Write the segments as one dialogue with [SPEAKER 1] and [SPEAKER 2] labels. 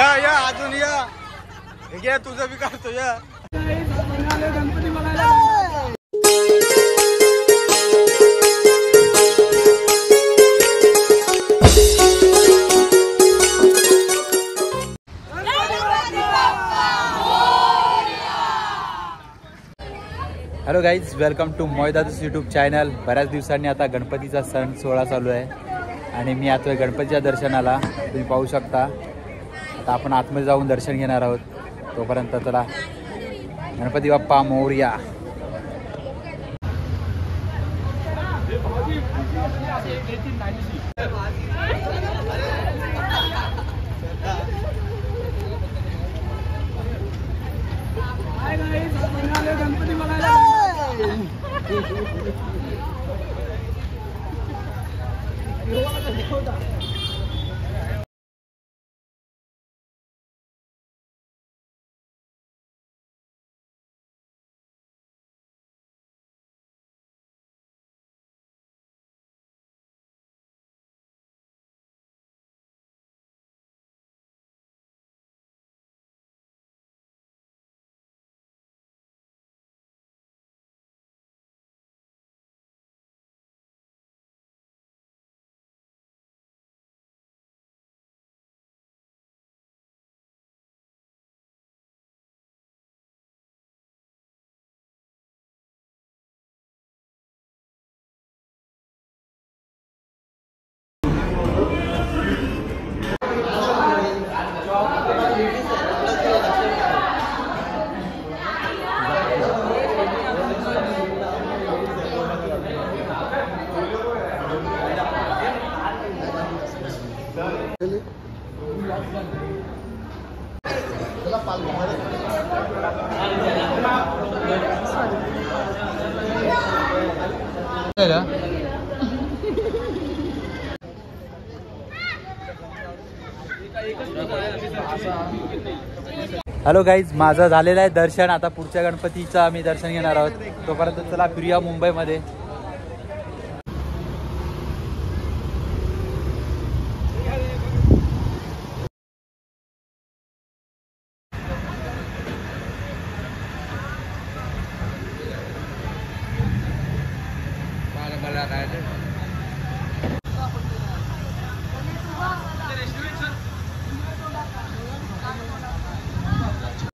[SPEAKER 1] या अजून या घे तुझं बी काढतो या. गणपती बघायला. हॅलो गाईज, वेलकम टू मोयदादस यूट्यूब चॅनल. बऱ्याच दिवसांनी आता गणपतीचा सण सोहळा चालू आहे आणि मी आता गणपतीच्या दर्शनाला. तुम्ही पाहू शकता. आता आपण आतमध्ये जाऊन दर्शन घेणार आहोत. तोपर्यंत चला, गणपती बाप्पा मोरया. गणपती बघायला. हॅलो गाईज, माझं झालेलं आहे दर्शन. आता पुढच्या गणपतीचं आम्ही दर्शन घेणार आहोत. तोपर्यंत चला फिरूया मुंबईमध्ये.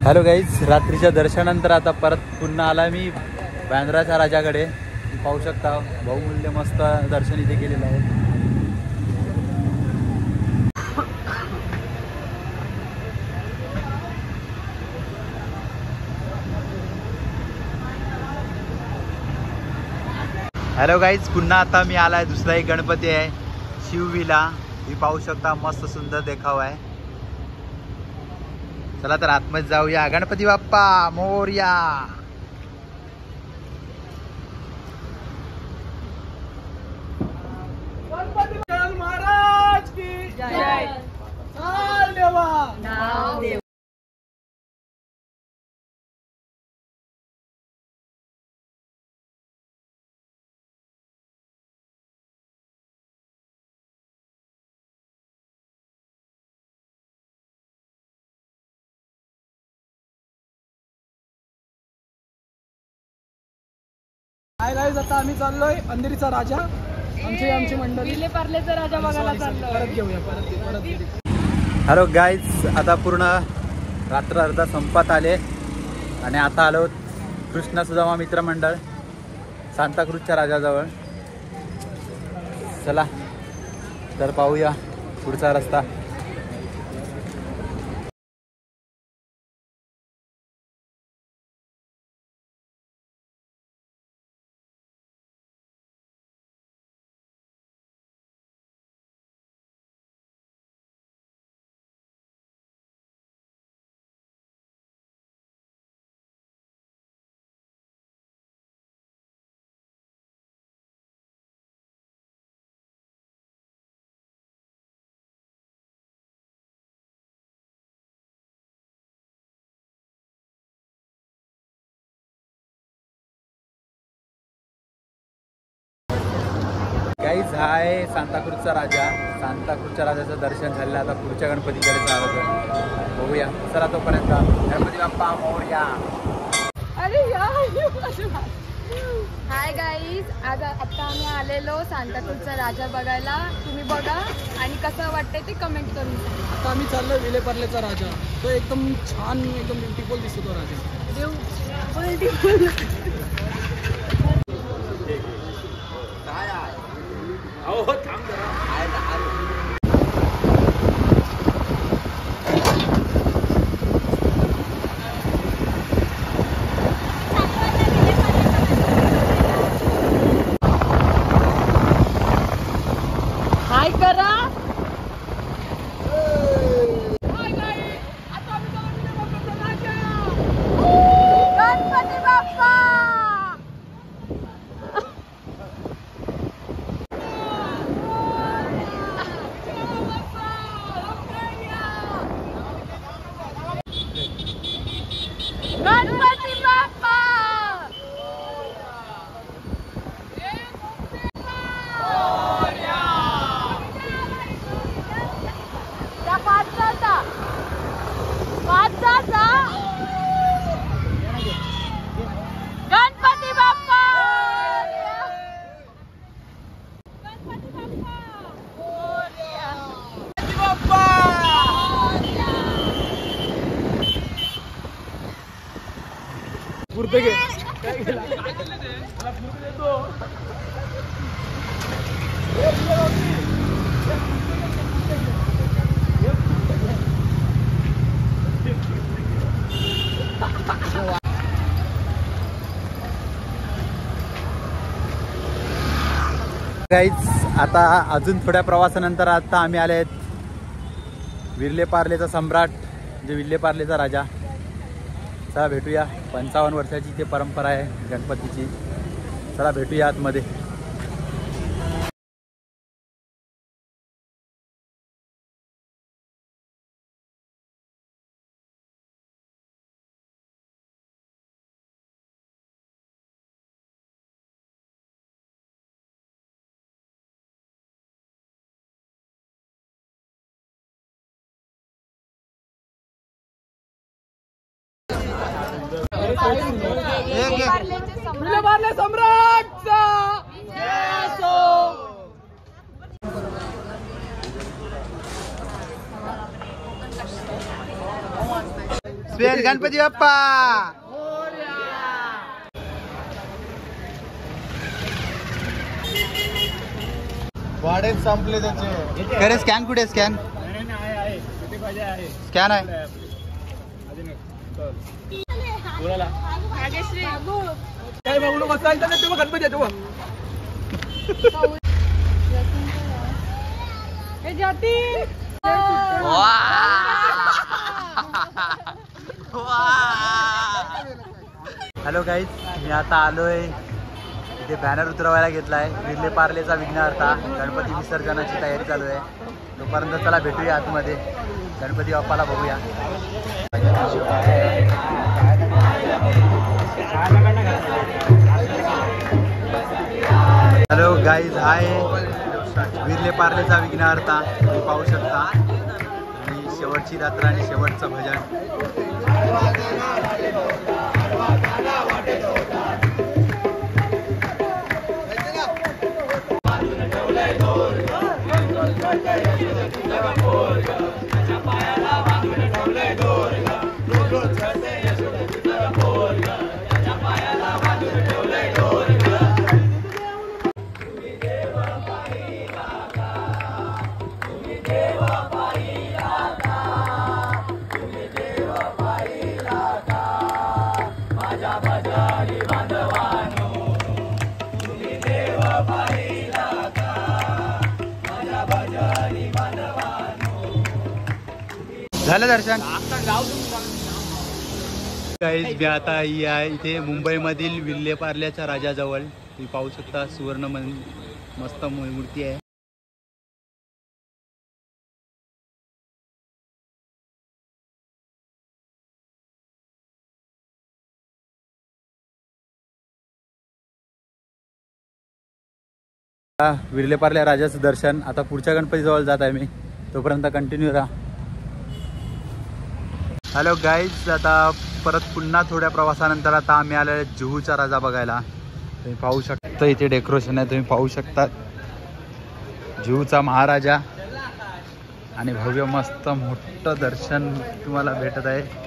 [SPEAKER 1] हॅलो गाईज, रात्रीच्या दर्शनानंतर आता परत पुन्हा आला मी बँड्राच्या राजाकडे. पाहू शकता, बहुमूल्य मस्त दर्शन इथे केलेलं आहे. हॅलो गाईज, पुन्हा आता मी आलाय. दुसरा एक गणपती आहे, शिवविला. तुम्ही पाहू शकता, मस्त सुंदर देखावा आहे. चला तर आतमध्ये जाऊया. गणपती बाप्पा मोरया. गणपती महाराज की जय. देवा. हाय गाईज, आता आम्ही चाललोय अंधेरीचा राजा. आमची मंडळी पार्लेचा राजा बघायला चाललोय. परत घेऊया. हॅलो गाईज, आता पूर्ण रात्र अर्धा संपत आले आणि आता आलो कृष्ण सुदामा मित्रमंडळ सांताक्रूजच्या राजाजवळ. चला तर पाहूया पुढचा रस्ता. गाईज हाय सांताक्रूजचा राजा. सांताक्रूजच्या राजाचं दर्शन झालेलं. आता पुढच्या गणपतीकडे चालत बघूया. चला तोपर्यंत गणपती बाप्पा मोरया.
[SPEAKER 2] हाय गाईज, आज आता आम्ही आलेलो सांताक्रूजचा राजा बघायला. तुम्ही बघा आणि कसं वाटतंय ते कमेंट करून सांगा.
[SPEAKER 3] आता आम्ही चाललोय विलेपार्लेचा राजा. तो एकदम छान, एकदम ब्युटिफुल दिसतो तो राजा.
[SPEAKER 2] हाय करा. गणपती बाप्पा. गणपती बाप्पा. गणपती बाप्पा.
[SPEAKER 3] पुरते घे.
[SPEAKER 1] गाईज आता अजून थोड्या प्रवासानंतर आता आम्ही आले आहेत विलेपार्लेचा सम्राट, म्हणजे विलेपार्लेचा राजा. चला भेटूया. 55 वर्षाची ते परंपरा आहे गणपतीची. चला भेटूया आतमध्ये.
[SPEAKER 3] विलेपार्ले सम्राटचा
[SPEAKER 1] गणपती बाप्पा.
[SPEAKER 3] वाढेत संपले त्याचे.
[SPEAKER 1] खरे स्कॅन कुठे? स्कॅन स्कॅन आहे.
[SPEAKER 3] काय बघू नको चालतं नाही तेव्हा गणपती येतो.
[SPEAKER 1] हॅलो गाईज, मी आता आलोय इथे. बॅनर उतरवायला घेतलाय. विलेपार्लेचा विघ्नहर्ता गणपती विसर्जनाची तयारी चालू आहे. तोपर्यंत चला भेटूया आतमध्ये. गणपती बाप्पाला बघूया. हॅलो गाईज हाय, विलेपार्लेचा विघ्नहर्ता तुम्ही पाहू शकता. आणि शेवटची रात्र आणि शेवटचं भजन. झालं दर्शन. गाईज मी आता इथे मुंबईमधील विलेपार्लेच्या राजाजवळ. तुम्ही पाहू शकता सुवर्ण मस्त मूर्ती आहे. विर्लेपार्ल्या राजाचं दर्शन. आता पुढच्या गणपतीजवळ जात आहे मी, तोपर्यंत कंटिन्यू राहा. हॅलो गाईज, आता परत पुन्हा थोड्या प्रवासानंतर आता आम्ही आलेलो जुहूचा राजा बघायला. तुम्ही पाहू शकता इथे डेकोरेशन आहे, तुम्ही पाहू शकता जुहूचा महाराजा. आणि भव्य मस्त मोठं दर्शन तुम्हाला भेटत आहे.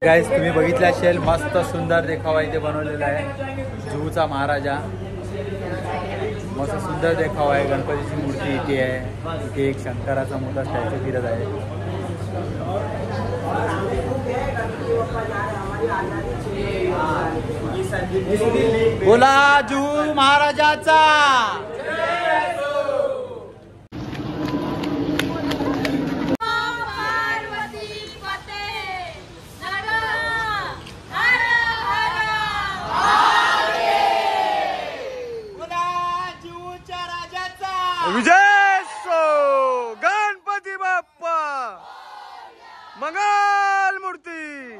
[SPEAKER 1] गाईस, तुम्ही बघितलं असेल मस्त सुंदर देखावा इथे बनवलेला आहे. जुहूचा महाराजा, मस्त सुंदर देखावा आहे. गणपतीची मूर्ती इथे आहे. इथे एक शंकराचा मोठा स्टॅच्यू फिरत आहे. बोला जुहू महाराजाचा. विजय सो गणपती बाप्पा मंगल मूर्ती.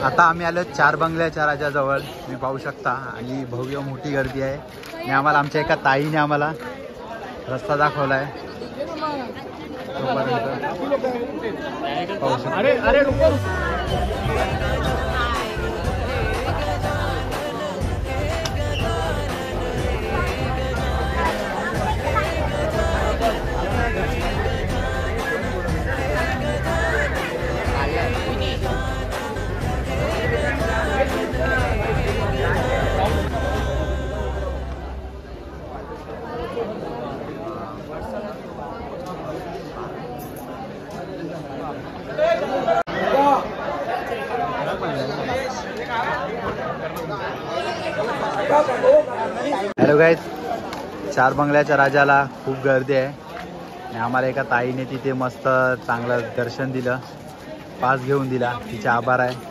[SPEAKER 1] आता आम्ही आलो चार बंगल्याच्या राजाजवळ, तुम्ही पाहू शकता. आणि भव्य मोठी गर्दी आहे. आणि आम्हाला आमच्या एका ताईने आम्हाला रस्ता दाखवलाय. पाहू शकता. हॅलो गाईज, चार बंगल्याच्या राजाला खूप गर्दी आहे. आणि आम्हाला एका ताईने तिथे मस्त चांगलं दर्शन दिलं, पास घेऊन दिला. तिचे आभार आहे.